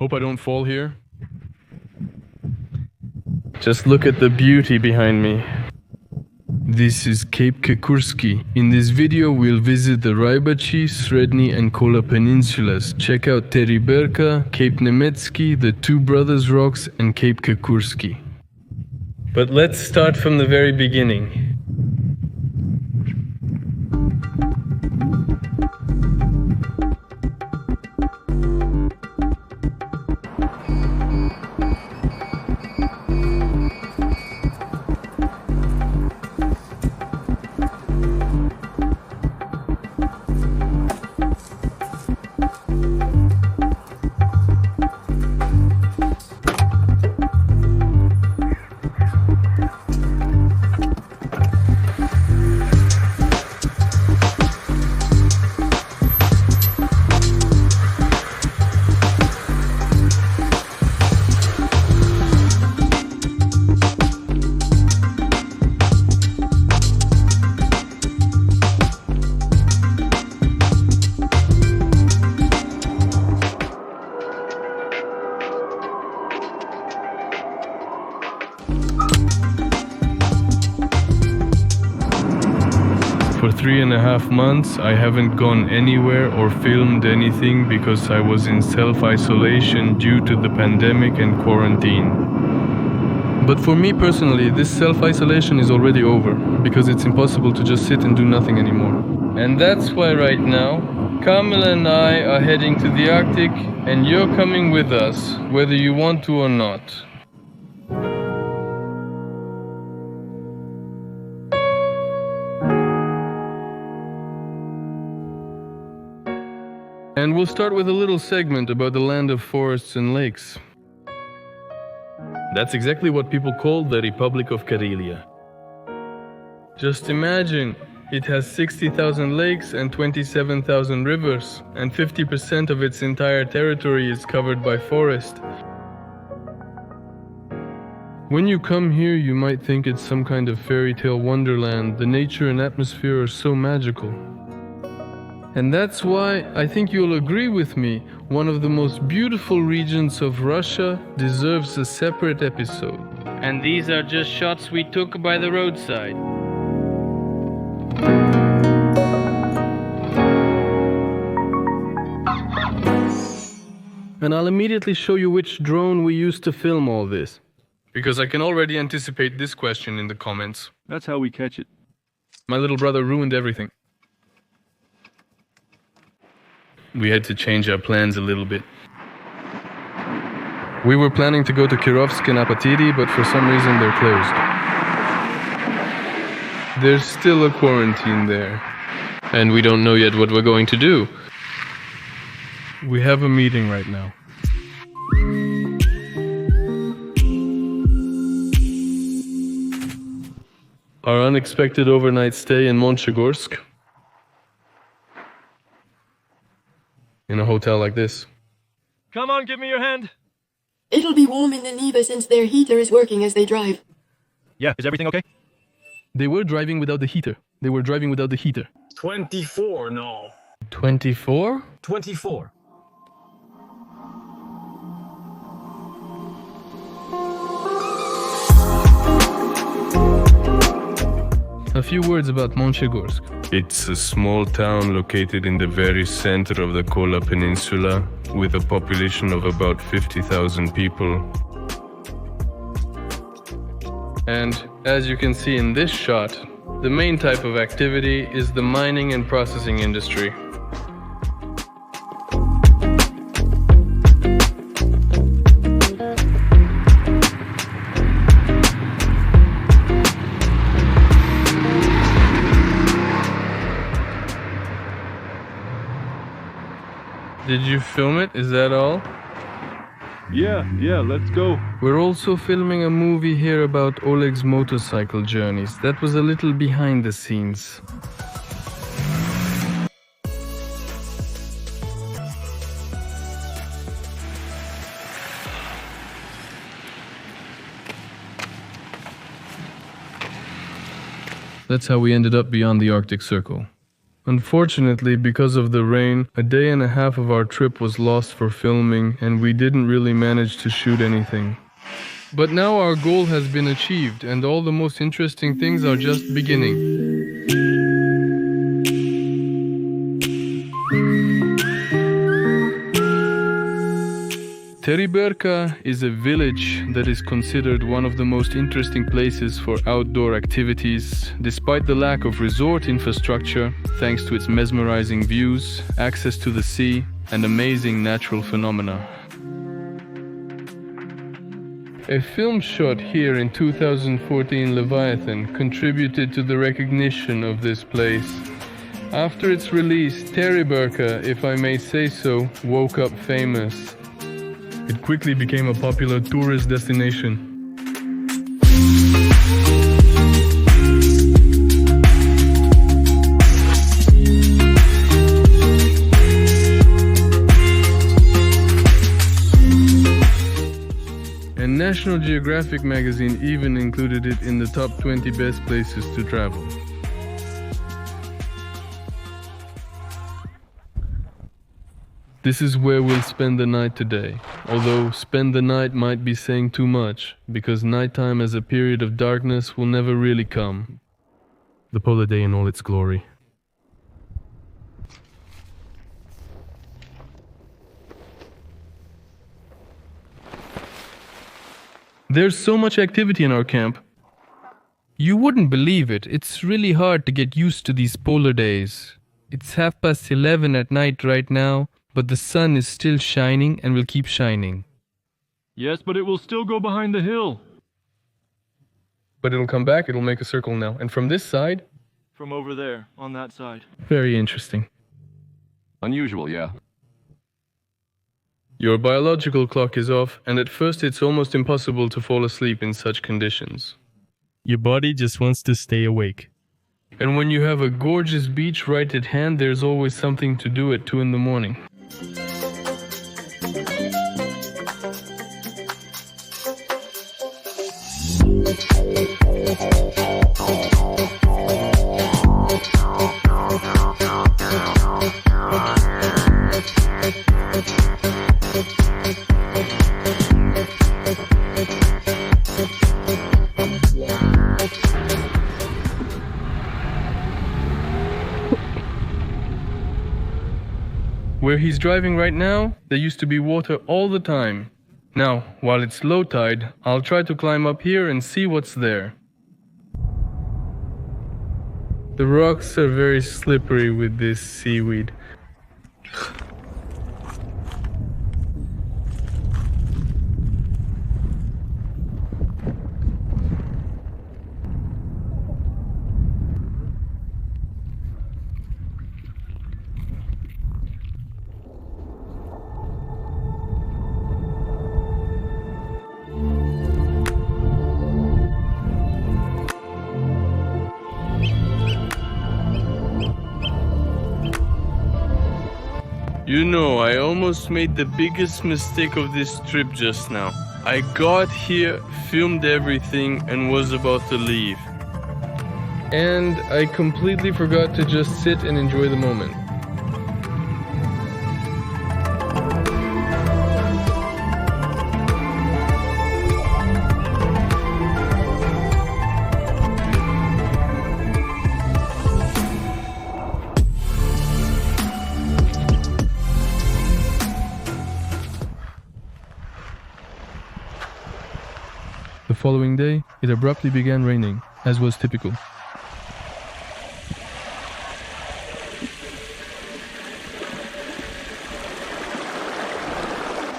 Hope I don't fall here. Just look at the beauty behind me. This is Cape Kekursky. In this video we'll visit the Rybachy, Sredny and Kola Peninsulas. Check out Teriberka, Cape Nemetsky, the Two Brothers Rocks and Cape Kekursky. But let's start from the very beginning. For 3.5 months, I haven't gone anywhere or filmed anything because I was in self-isolation due to the pandemic and quarantine. But for me personally, this self-isolation is already over because it's impossible to just sit and do nothing anymore. And that's why right now, Kamil and I are heading to the Arctic and you're coming with us, whether you want to or not. And we'll start with a little segment about the land of forests and lakes. That's exactly what people call the Republic of Karelia. Just imagine, it has 60,000 lakes and 27,000 rivers, and 50% of its entire territory is covered by forest. When you come here, you might think it's some kind of fairy tale wonderland. The nature and atmosphere are so magical. And that's why I think you'll agree with me, one of the most beautiful regions of Russia deserves a separate episode. And these are just shots we took by the roadside. And I'll immediately show you which drone we used to film all this. Because I can already anticipate this question in the comments. That's how we catch it. My little brother ruined everything. We had to change our plans a little bit. We were planning to go to Kirovsk and Apatiri, but for some reason they're closed. There's still a quarantine there. And we don't know yet what we're going to do. We have a meeting right now. Our unexpected overnight stay in Monchegorsk. In a hotel like this. Come on, give me your hand. It'll be warm in the Neva since their heater is working as they drive. Yeah, is everything okay? They were driving without the heater. 24, no. 24? 24. A few words about Monchegorsk. It's a small town located in the very center of the Kola Peninsula with a population of about 50,000 people. And as you can see in this shot, the main type of activity is the mining and processing industry. Did you film it? Is that all? Yeah, let's go. We're also filming a movie here about Oleg's motorcycle journeys. That was a little behind the scenes. That's how we ended up beyond the Arctic Circle. Unfortunately, because of the rain, a day and a half of our trip was lost for filming and we didn't really manage to shoot anything. But now our goal has been achieved and all the most interesting things are just beginning. Teriberka is a village that is considered one of the most interesting places for outdoor activities, despite the lack of resort infrastructure, thanks to its mesmerizing views, access to the sea, and amazing natural phenomena. A film shot here in 2014 Leviathan contributed to the recognition of this place. After its release, Teriberka, if I may say so, woke up famous. It quickly became a popular tourist destination. And National Geographic magazine even included it in the top 20 best places to travel. This is where we'll spend the night today, although spend the night might be saying too much, because nighttime as a period of darkness will never really come. The polar day in all its glory. There's so much activity in our camp. You wouldn't believe it, it's really hard to get used to these polar days. It's 11:30 at night right now, but the sun is still shining and will keep shining. Yes, but it will still go behind the hill. But it'll come back, it'll make a circle now. And from this side? From over there, on that side. Very interesting. Unusual, yeah. Your biological clock is off, and at first it's almost impossible to fall asleep in such conditions. Your body just wants to stay awake. And when you have a gorgeous beach right at hand, there's always something to do at 2 in the morning. Where he's driving right now, there used to be water all the time. Now, while it's low tide, I'll try to climb up here and see what's there. The rocks are very slippery with this seaweed. You know, I almost made the biggest mistake of this trip just now. I got here, filmed everything, and was about to leave. And I completely forgot to just sit and enjoy the moment. The following day, it abruptly began raining, as was typical.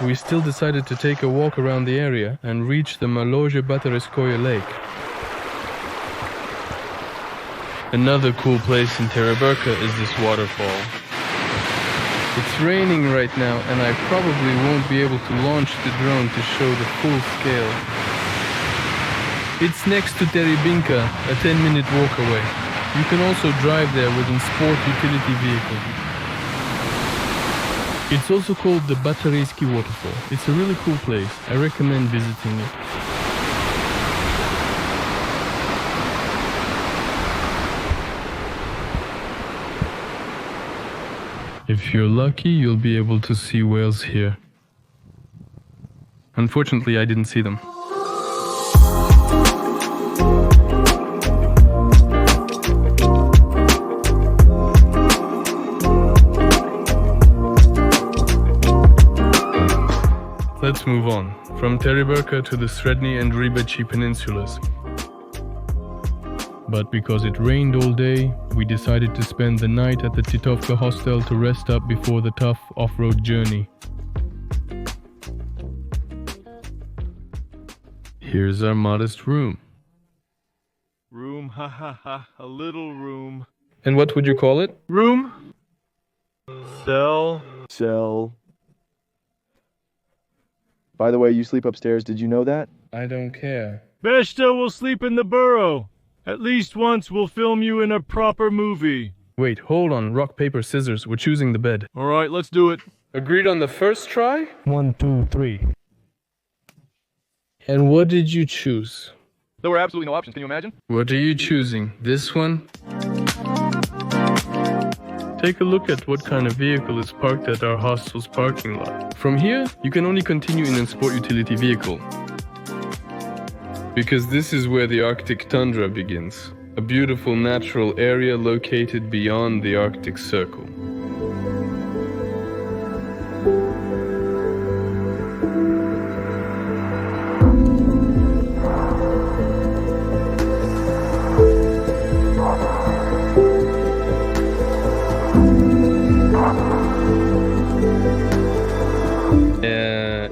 We still decided to take a walk around the area and reach the Monchegorsk lake. Another cool place in Teriberka is this waterfall. It's raining right now and I probably won't be able to launch the drone to show the full scale. It's next to Teriberka, a 10-minute walk away. You can also drive there with a sport utility vehicle. It's also called the Rybachy waterfall. It's a really cool place. I recommend visiting it. If you're lucky, you'll be able to see whales here. Unfortunately, I didn't see them. Let's move on, from Teriberka to the Sredny and Rybachy peninsulas. But because it rained all day, we decided to spend the night at the Titovka hostel to rest up before the tough off-road journey. Here's our modest room. Room, ha ha ha, a little room. And what would you call it? Room? Cell. Cell. By the way, you sleep upstairs, did you know that? I don't care. Beshta will sleep in the burrow. At least once we'll film you in a proper movie. Wait, hold on. Rock, paper, scissors. We're choosing the bed. Alright, let's do it. Agreed on the first try? 1, 2, 3. And what did you choose? There were absolutely no options, can you imagine? What are you choosing? This one? Take a look at what kind of vehicle is parked at our hostel's parking lot. From here, you can only continue in a sport utility vehicle. Because this is where the Arctic Tundra begins. A beautiful natural area located beyond the Arctic Circle.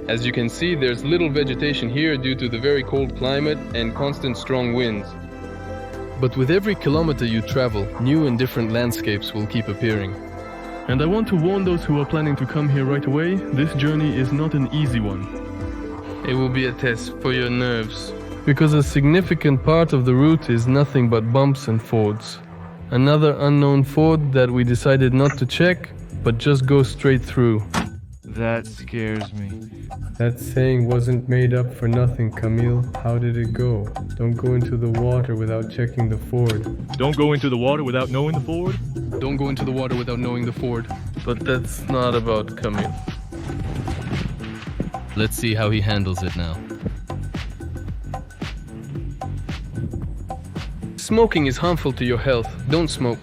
As you can see, there's little vegetation here due to the very cold climate and constant strong winds. But with every kilometer you travel, new and different landscapes will keep appearing. And I want to warn those who are planning to come here right away, this journey is not an easy one. It will be a test for your nerves. Because a significant part of the route is nothing but bumps and fords. Another unknown ford that we decided not to check, but just go straight through. That scares me. That saying wasn't made up for nothing, Camille. How did it go? Don't go into the water without checking the ford. Don't go into the water without knowing the ford? Don't go into the water without knowing the ford. But that's not about Camille. Let's see how he handles it now. Smoking is harmful to your health. Don't smoke.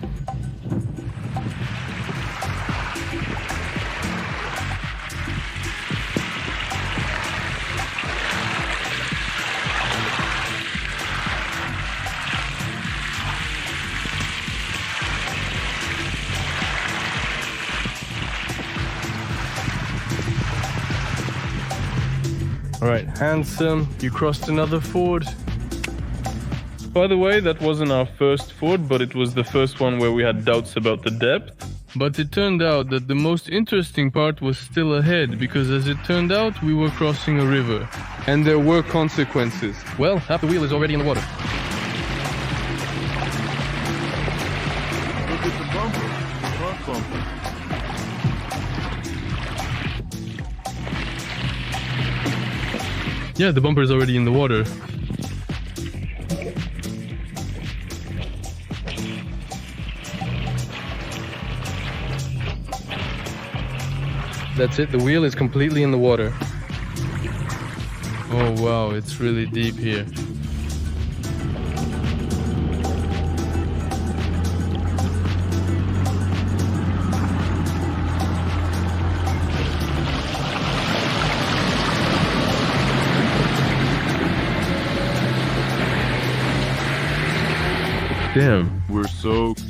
Alright, handsome, you crossed another ford. By the way, that wasn't our first ford, but it was the first one where we had doubts about the depth. But it turned out that the most interesting part was still ahead, because as it turned out, we were crossing a river. And there were consequences. Well, half the wheel is already in the water. Look at the bumper. Front bumper. Yeah, the bumper is already in the water. That's it, the wheel is completely in the water. Oh wow, it's really deep here. Damn, We're soaked.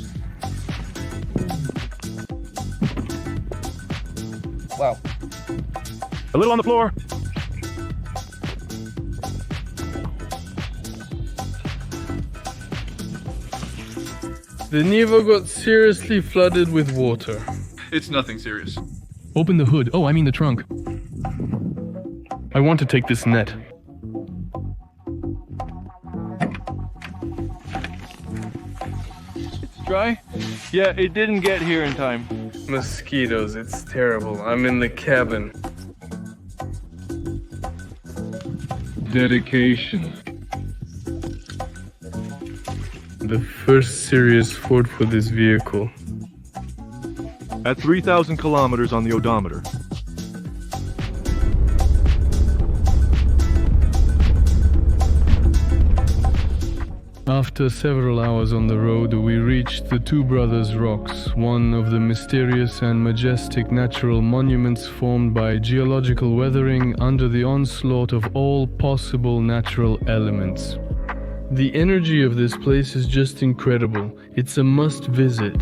Wow. A little on the floor. the Nivo got seriously flooded with water. It's nothing serious. Open the hood. Oh, I mean the trunk. I want to take this net. It's dry? Yeah, it didn't get here in time. Mosquitoes, it's terrible. I'm in the cabin. Dedication. The first serious ford for this vehicle. at 3,000 kilometers on the odometer. After several hours on the road, we reached the Two Brothers Rocks, one of the mysterious and majestic natural monuments formed by geological weathering under the onslaught of all possible natural elements. The energy of this place is just incredible. It's a must visit.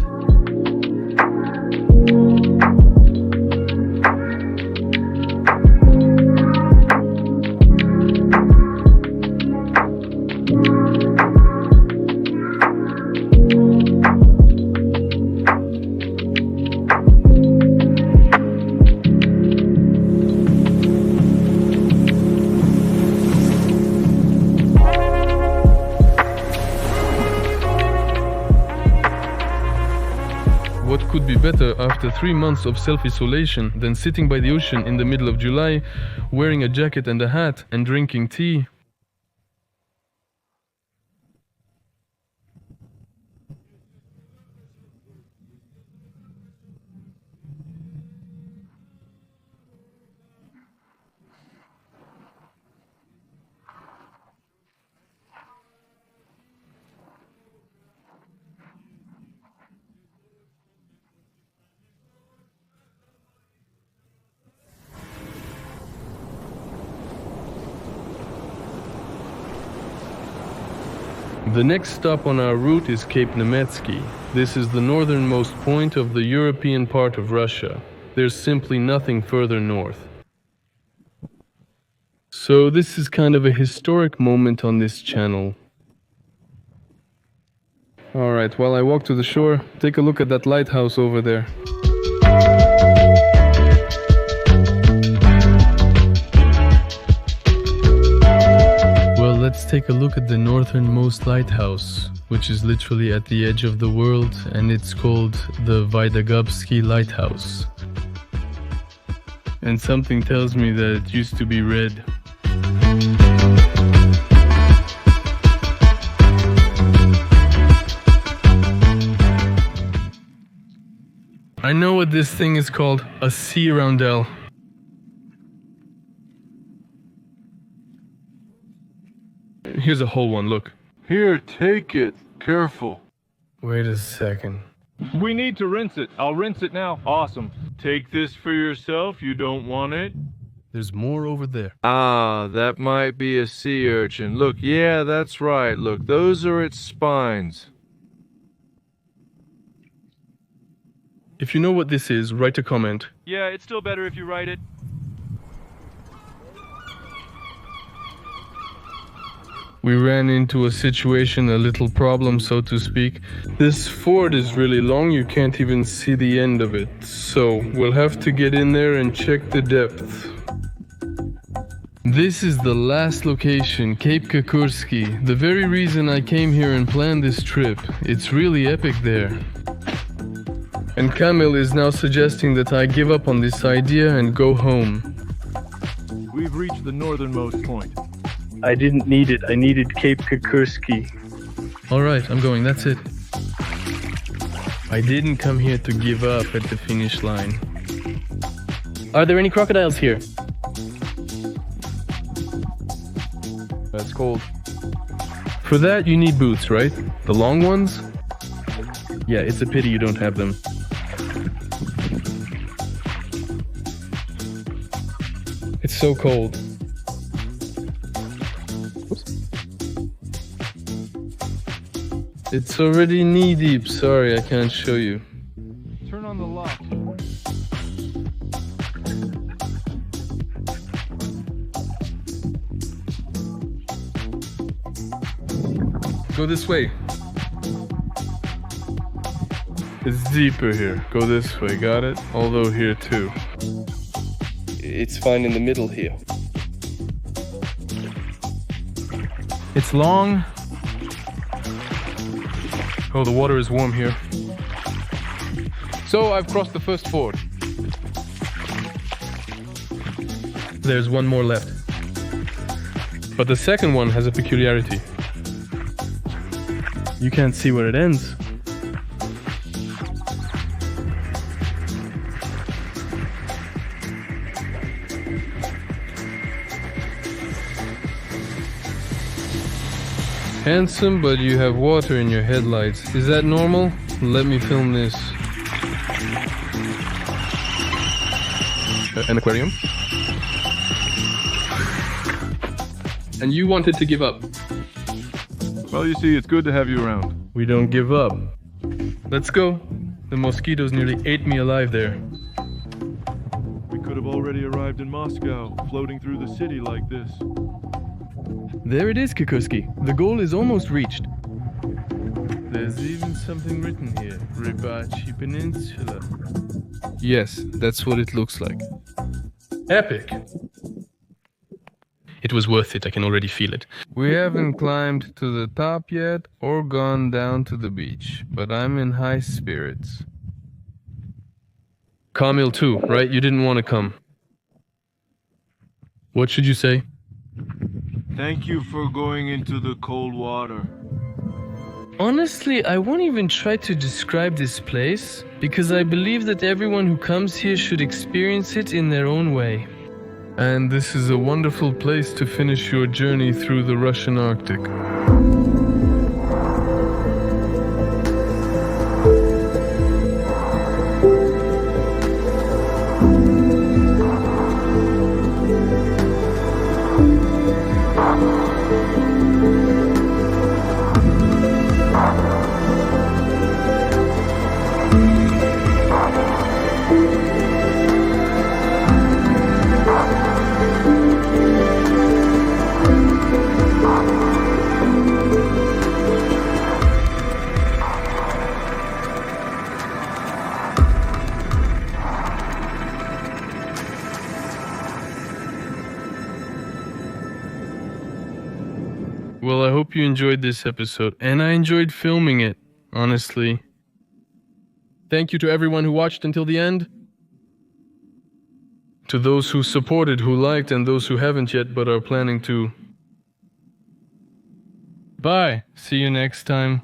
What could be better after 3 months of self-isolation than sitting by the ocean in the middle of July, wearing a jacket and a hat and drinking tea? The next stop on our route is Cape Nemetsky. This is the northernmost point of the European part of Russia. There's simply nothing further north. So this is kind of a historic moment on this channel. Alright, while I walk to the shore, take a look at that lighthouse over there. Let's take a look at the northernmost lighthouse, which is literally at the edge of the world, and it's called the Vaidagubsky Lighthouse. And something tells me that it used to be red. I know what this thing is called, a sea roundel. Here's a whole one, look. Here, take it. Careful. Wait a second. We need to rinse it. I'll rinse it now. Awesome. Take this for yourself. You don't want it? There's more over there. Ah, that might be a sea urchin. Look, yeah, that's right. Look, those are its spines. If you know what this is, write a comment. Yeah, it's still better if you write it. We ran into a situation, a little problem, so to speak. This ford is really long, you can't even see the end of it. So, we'll have to get in there and check the depth. This is the last location, Cape Kukursky. The very reason I came here and planned this trip. It's really epic there. And Kamil is now suggesting that I give up on this idea and go home. We've reached the northernmost point. I didn't need it. I needed Cape Kukursky. Alright, I'm going. That's it. I didn't come here to give up at the finish line. Are there any crocodiles here? That's cold. For that, you need boots, right? The long ones? Yeah, it's a pity you don't have them. It's so cold. It's already knee-deep. Sorry, I can't show you. Turn on the lock. Go this way. It's deeper here. Go this way, got it? Although here too. It's fine in the middle here. It's long. Oh, the water is warm here. So I've crossed the first ford. There's one more left. But the second one has a peculiarity. You can't see where it ends. Handsome, but you have water in your headlights. Is that normal? Let me film this. An aquarium? And you wanted to give up. Well, you see, it's good to have you around. We don't give up. Let's go. The mosquitoes nearly ate me alive there. We could have already arrived in Moscow, floating through the city like this. There it is, Kukuski. The goal is almost reached. There's even something written here. Rybachy Peninsula. Yes, that's what it looks like. Epic! It was worth it, I can already feel it. We haven't climbed to the top yet or gone down to the beach, but I'm in high spirits. Kamil too, right? You didn't want to come. What should you say? Thank you for going into the cold water. Honestly, I won't even try to describe this place, because I believe that everyone who comes here should experience it in their own way. And this is a wonderful place to finish your journey through the Russian Arctic. Well, I hope you enjoyed this episode, and I enjoyed filming it, honestly. Thank you to everyone who watched until the end. To those who supported, who liked, and those who haven't yet but are planning to. Bye. See you next time.